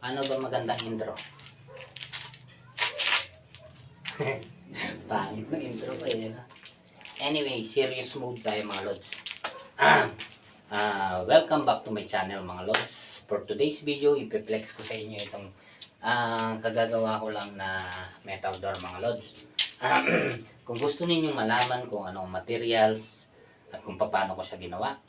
Ano ba magandang intro? Pangit ng intro ko eh. Anyway, serious mode tayo mga lods. Welcome back to my channel mga lods. For today's video, ipiplex ko sa inyo itong kagagawa ko lang na metal door mga lods. Kung gusto ninyong malaman kung anong materials at kung paano ko siya ginawa,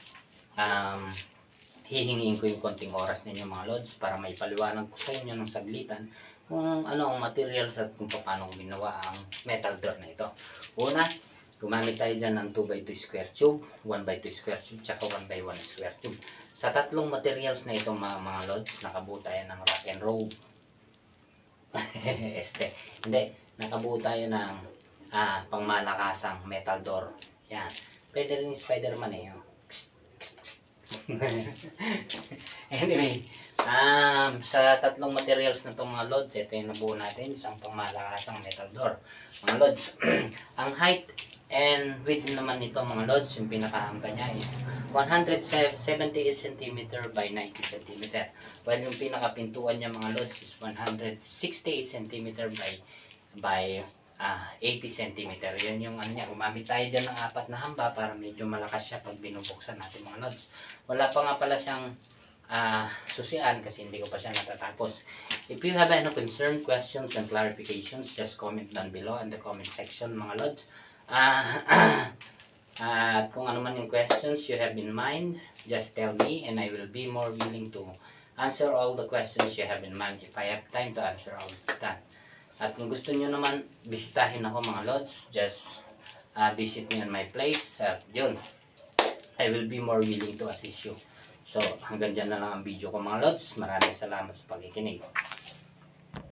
hihingiin ko yung konting oras ninyo mga lods para may paliwanag ko sa inyo ng saglitan kung ano ang materials at kung paano ko ginawa ang metal door na ito. Una, gumamit tayo dyan ng 2x2 square tube, 1x2 square tube, tsaka 1x1 square tube. Sa tatlong materials na ito mga lods, nakabuo tayo ng rock and roll. Hindi, nakabuo tayo ng pangmalakasang metal door. Yan. Pwede rin Spider-Man eh. Anyway, sa tatlong materials na itong mga lods, ito yung nabuo natin, isang pangmalakasang metal door. Mga lods, ang height and width naman nito mga lods, yung pinakahamba niya is 178 cm by 90 cm. While yung pinakapintuan niya mga lods is 168 cm by 80 cm. Yan yung ano niya. Gumamit tayo dyan ng 4 na hamba para medyo malakas siya pag binubuksan natin mga lods. Wala pa nga pala siyang susian kasi hindi ko pa siya natatapos. If you have any concern, questions, and clarifications, just comment down below in the comment section mga lods. Kung ano man yung questions you have in mind, just tell me and I will be more willing to answer all the questions you have in mind if I have time to answer all of that. At kung gusto nyo naman bisitahin ako mga lods, just visit me on my place. At yun, I will be more willing to assist you. So hanggang dyan na lang ang video ko mga lods. Maraming salamat sa pakikinig.